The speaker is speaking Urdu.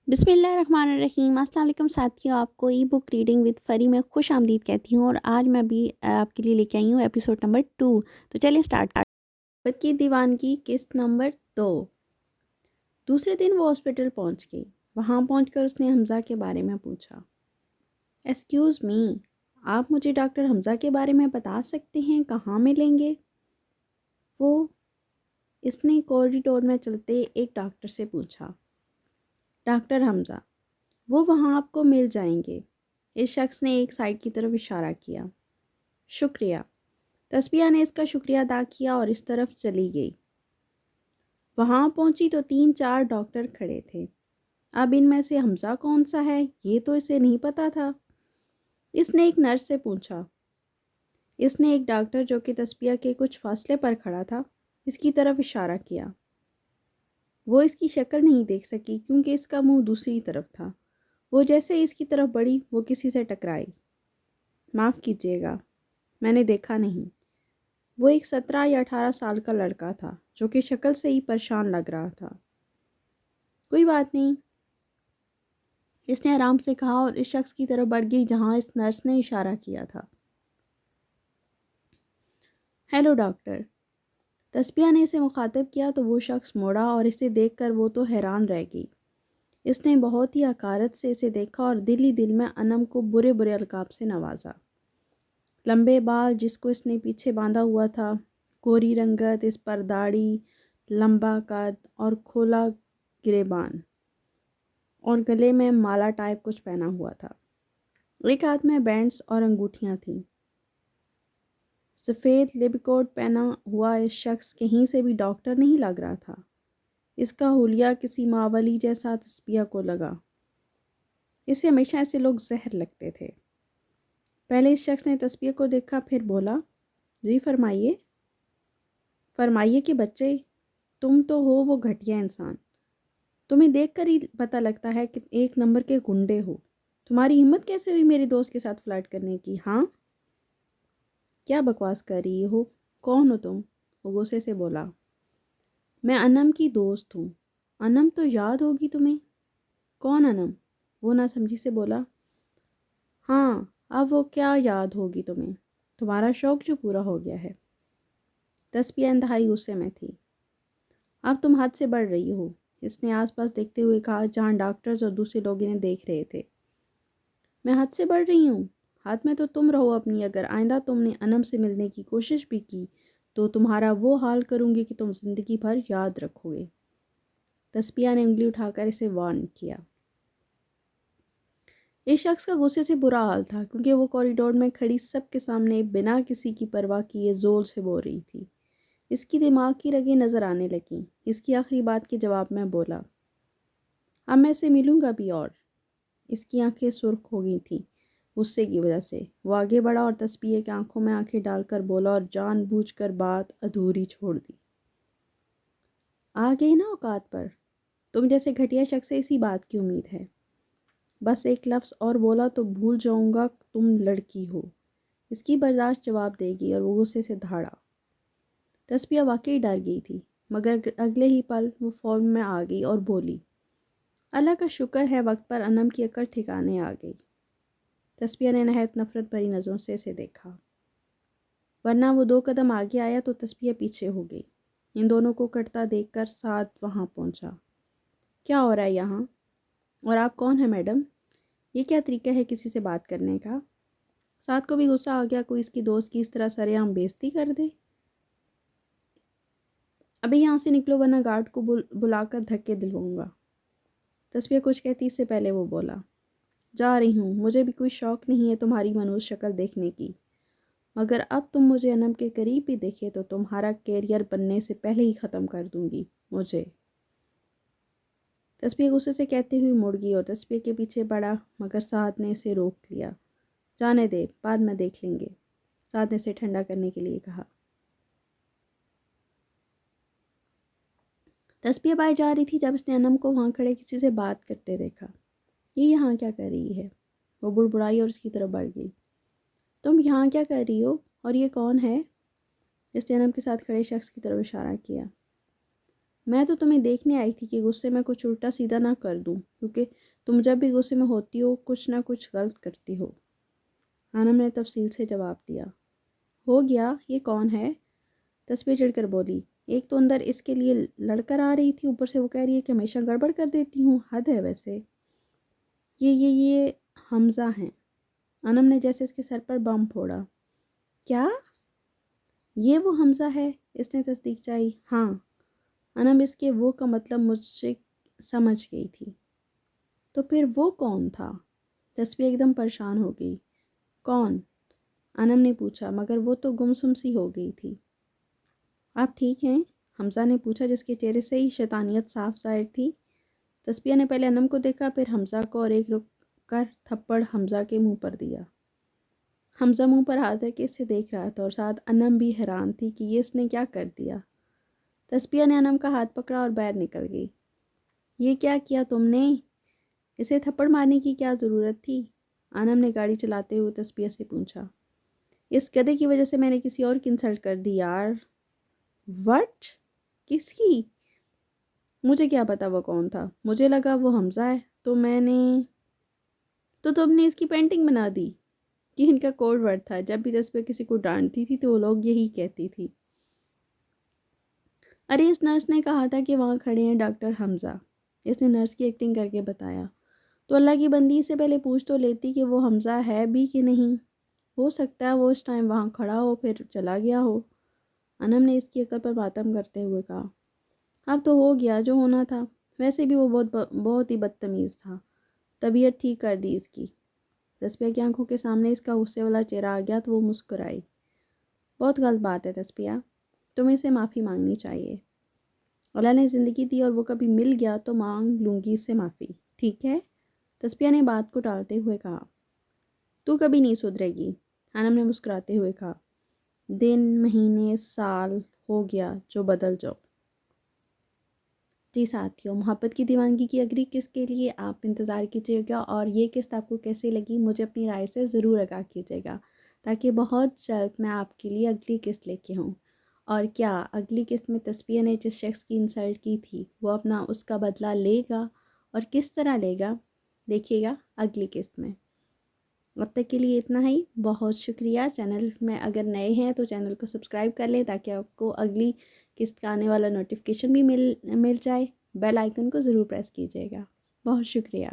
بسم اللہ الرحمن الرحیم۔ السلام علیکم ساتھیوں، آپ کو ای بک ریڈنگ وتھ فری میں خوش آمدید کہتی ہوں، اور آج میں بھی آپ کے لیے لے کے آئی ہوں ایپیسوڈ نمبر 2۔ تو چلیے سٹارٹ۔ محبت کی دیوانگی قسط نمبر 2۔ دوسرے دن وہ ہاسپٹل پہنچ گئی۔ وہاں پہنچ کر اس نے حمزہ کے بارے میں پوچھا۔ ایکسکیوز می، آپ مجھے ڈاکٹر حمزہ کے بارے میں بتا سکتے ہیں کہاں ملیں گے؟ اس نے کوریڈور میں چلتے ایک ڈاکٹر سے پوچھا۔ ڈاکٹر حمزہ، وہ وہاں آپ کو مل جائیں گے۔ اس شخص نے ایک سائڈ کی طرف اشارہ کیا۔ شکریہ۔ تسبیہ نے اس کا شکریہ ادا کیا اور اس طرف چلی گئی۔ وہاں پہنچی تو 3-4 ڈاکٹر کھڑے تھے۔ اب ان میں سے حمزہ کون سا ہے یہ تو اسے نہیں پتا تھا۔ اس نے ایک نرس سے پوچھا۔ اس نے ایک ڈاکٹر جو کہ تسبیہ کے کچھ فاصلے پر کھڑا تھا اس کی طرف اشارہ کیا۔ وہ اس کی شکل نہیں دیکھ سکی کیونکہ اس کا منہ دوسری طرف تھا۔ وہ جیسے اس کی طرف بڑھی وہ کسی سے ٹکرائی۔ معاف کیجیے گا، میں نے دیکھا نہیں۔ وہ ایک 17 یا 18 سال کا لڑکا تھا جو کہ شکل سے ہی پریشان لگ رہا تھا۔ کوئی بات نہیں، اس نے آرام سے کہا اور اس شخص کی طرف بڑھ گئی جہاں اس نرس نے اشارہ کیا تھا۔ Hello doctor. تسبیہ نے اسے مخاطب کیا تو وہ شخص موڑا اور اسے دیکھ کر وہ تو حیران رہ گئی۔ اس نے بہت ہی حقارت سے اسے دیکھا اور دل ہی دل میں انم کو برے برے القاب سے نوازا۔ لمبے بال جس کو اس نے پیچھے باندھا ہوا تھا، گوری رنگت، اس پر داڑھی، لمبا قد اور کھولا گریبان، اور گلے میں مالا ٹائپ کچھ پہنا ہوا تھا۔ ایک ہاتھ میں بینڈز اور انگوٹھیاں تھیں۔ سفید لب کوٹ پہنا ہوا اس شخص کہیں سے بھی ڈاکٹر نہیں لگ رہا تھا۔ اس کا حلیہ کسی ماولی جیسا تسبیہ کو لگا۔ اسے ہمیشہ ایسے لوگ زہر لگتے تھے۔ پہلے اس شخص نے تسبیہ کو دیکھا، پھر بولا، جی فرمائیے۔ فرمائیے کہ بچے، تم تو ہو وہ گھٹیا انسان۔ تمہیں دیکھ کر ہی پتہ لگتا ہے کہ ایک نمبر کے گنڈے ہو۔ تمہاری ہمت کیسے ہوئی میرے دوست کے ساتھ فلرٹ کرنے کی؟ ہاں، کیا بکواس کر رہی ہو؟ کون ہو تم؟ وہ غصے سے بولا۔ میں انم کی دوست ہوں۔ انم تو یاد ہوگی تمہیں۔ کون انم؟ وہ نہ سمجھی سے بولا۔ ہاں، اب وہ کیا یاد ہوگی تمہیں؟ تمہارا شوق جو پورا ہو گیا ہے۔ تسبیہ انتہائی غصے میں تھی۔ اب تم حد سے بڑھ رہی ہو، اس نے آس پاس دیکھتے ہوئے کہا جہاں ڈاکٹرز اور دوسرے لوگ انہیں دیکھ رہے تھے۔ میں حد سے بڑھ رہی ہوں؟ حد میں تو تم رہو اپنی۔ اگر آئندہ تم نے انم سے ملنے کی کوشش بھی کی تو تمہارا وہ حال کروں گی کہ تم زندگی بھر یاد رکھو گے۔ تسبیہ نے انگلی اٹھا کر اسے وارن کیا۔ اس شخص کا غصے سے برا حال تھا کیونکہ وہ کوریڈور میں کھڑی سب کے سامنے بنا کسی کی پرواہ کیے زور سے بول رہی تھی۔ اس کی دماغ کی رگیں نظر آنے لگیں۔ اس کی آخری بات کے جواب میں بولا، اب میں اسے ملوں گا بھی اور۔ اس کی آنکھیں سرخ ہو گئی تھیں غصے کی وجہ سے۔ وہ آگے بڑھا اور تسبیہ کی آنکھوں میں آنکھیں ڈال کر بولا اور جان بوجھ کر بات ادھوری چھوڑ دی۔ آ گئی نا اوقات پر؟ تم جیسے گھٹیا شخص سے اسی بات کی امید ہے۔ بس ایک لفظ اور بولا تو بھول جاؤں گا تم لڑکی ہو۔ اس کی برداشت جواب دے گی اور وہ غصے سے دھاڑا۔ تسبیہ واقعی ڈر گئی تھی مگر اگلے ہی پل وہ فورم میں آ گئی اور بولی، اللہ کا شکر ہے وقت پر انم کی عقل ٹھکانے آ گئی۔ تسبیہ نے نہایت نفرت بھری نظروں سے اسے دیکھا، ورنہ وہ 2 قدم آگے آیا تو تسبیہ پیچھے ہو گئی۔ ان دونوں کو کٹتا دیکھ کر سعد وہاں پہنچا۔ کیا ہو رہا ہے یہاں؟ اور آپ کون ہیں میڈم؟ یہ کیا طریقہ ہے کسی سے بات کرنے کا؟ سعد کو بھی غصہ آ گیا، کوئی اس کی دوست کی اس طرح سرے عام بےعزتی کر دے۔ ابھی یہاں سے نکلو ورنہ گارڈ کو بلا کر دھکے دلواؤں گا۔ تسبیہ کچھ کہتی اس سے پہلے وہ بولا، جا رہی ہوں، مجھے بھی کوئی شوق نہیں ہے تمہاری منحوس شکل دیکھنے کی، مگر اب تم مجھے انم کے قریب بھی دیکھے تو تمہارا کیریئر بننے سے پہلے ہی ختم کر دوں گی مجھے۔ تسبیہ غصے سے کہتے ہوئی مڑ گئی اور تسبیہ کے پیچھے بڑھا مگر سعد نے اسے روک لیا۔ جانے دے، بعد میں دیکھ لیں گے، سعد نے اسے ٹھنڈا کرنے کے لیے کہا۔ تسبیہ باہر جا رہی تھی جب اس نے انم کو وہاں کھڑے کسی سے بات کرتے دیکھا۔ یہ یہاں کیا کر رہی ہے؟ وہ بڑبڑائی اور اس کی طرف بڑھ گئی۔ تم یہاں کیا کر رہی ہو؟ اور یہ کون ہے؟ اس نے انم کے ساتھ کھڑے شخص کی طرف اشارہ کیا۔ میں تو تمہیں دیکھنے آئی تھی کہ غصے میں کچھ الٹا سیدھا نہ کر دوں، کیونکہ تم جب بھی غصے میں ہوتی ہو کچھ نہ کچھ غلط کرتی ہو۔ انم نے تفصیل سے جواب دیا۔ ہو گیا، یہ کون ہے؟ تسبیح چڑھ کر بولی۔ ایک تو اندر اس کے لیے لڑ کر آ رہی تھی، اوپر سے وہ کہہ رہی ہے کہ ہمیشہ گڑبڑ کر دیتی ہوں، حد ہے ویسے۔ یہ حمزہ ہیں۔ انم نے جیسے اس کے سر پر بم پھوڑا۔ کیا؟ یہ وہ حمزہ ہے؟ اس نے تصدیق چاہی۔ ہاں۔ انم اس کے وہ کا مطلب مجھ سے سمجھ گئی تھی۔ تو پھر وہ کون تھا؟ تسبیح ایک دم پریشان ہو گئی۔ کون؟ انم نے پوچھا، مگر وہ تو گمسم سی ہو گئی تھی۔ آپ ٹھیک ہیں؟ حمزہ نے پوچھا، جس کے چہرے سے ہی شیطانیت صاف ظاہر تھی۔ تسبیح نے پہلے انم کو دیکھا، پھر حمزہ کو، اور ایک رک کر تھپڑ حمزہ کے منہ پر دیا۔ حمزہ منہ پر ہاتھ رکھ کے اسے دیکھ رہا تھا، اور ساتھ انم بھی حیران تھی کہ یہ اس نے کیا کر دیا۔ تسبیح نے انم کا ہاتھ پکڑا اور باہر نکل گئی۔ یہ کیا کیا تم نے؟ اسے تھپڑ مارنے کی کیا ضرورت تھی؟ انم نے گاڑی چلاتے ہوئے تسبیح سے پوچھا۔ اس گدھے کی وجہ سے میں نے کسی اور کی انسلٹ کر دی یار۔ وٹ؟ کس کی؟ مجھے کیا پتا وہ کون تھا، مجھے لگا وہ حمزہ ہے تو تم نے اس کی پینٹنگ بنا دی۔ یہ ان کا کوڈ ورڈ تھا، جب بھی تسبیح کسی کو ڈانٹتی تھی تو وہ لوگ یہی کہتی تھی۔ ارے اس نرس نے کہا تھا کہ وہاں کھڑے ہیں ڈاکٹر حمزہ، اس نے نرس کی ایکٹنگ کر کے بتایا۔ تو اللہ کی بندی سے پہلے پوچھ تو لیتی کہ وہ حمزہ ہے بھی کہ نہیں، ہو سکتا ہے وہ اس ٹائم وہاں کھڑا ہو پھر چلا گیا ہو۔ انم نے اس کی عقل پر ماتم کرتے ہوئے کہا۔ اب تو ہو گیا جو ہونا تھا، ویسے بھی وہ بہت ہی بدتمیز تھا، طبیعت ٹھیک کر دی اس کی۔ تسبیح کی آنکھوں کے سامنے اس کا غصے والا چہرہ آ گیا تو وہ مسکرائی۔ بہت غلط بات ہے تسبیح، تمہیں اسے معافی مانگنی چاہیے۔ اللہ نے زندگی دی اور وہ کبھی مل گیا تو مانگ لوں گی اس سے معافی، ٹھیک ہے؟ تسبیح نے بات کو ٹالتے ہوئے کہا۔ تو کبھی نہیں سدھرے گی، انم نے مسکراتے ہوئے کہا۔ دن، مہینے، سال ہو گیا جو بدل جاؤ۔ جی ساتھیوں، محبت کی دیوانگی کی اگلی قسط کے لیے آپ انتظار کیجیے گا، اور یہ قسط آپ کو کیسی لگی مجھے اپنی رائے سے ضرور آگاہ کیجیے گا، تاکہ بہت جلد میں آپ کے لیے اگلی قسط لے کے ہوں۔ اور کیا اگلی قسط میں تسبیح نے جس شخص کی انسلٹ کی تھی وہ اپنا اس کا بدلہ لے گا، اور کس طرح لے گا، دیکھیے گا اگلی قسط میں۔ اب تک کے لیے اتنا ہی، بہت شکریہ۔ چینل میں اگر نئے ہیں تو چینل کو سبسکرائب کر لیں تاکہ آپ کو اگلی قسط کا آنے والا نوٹیفیکیشن بھی مل جائے۔ بیل آئیکن کو ضرور پریس کیجیے گا۔ بہت شکریہ۔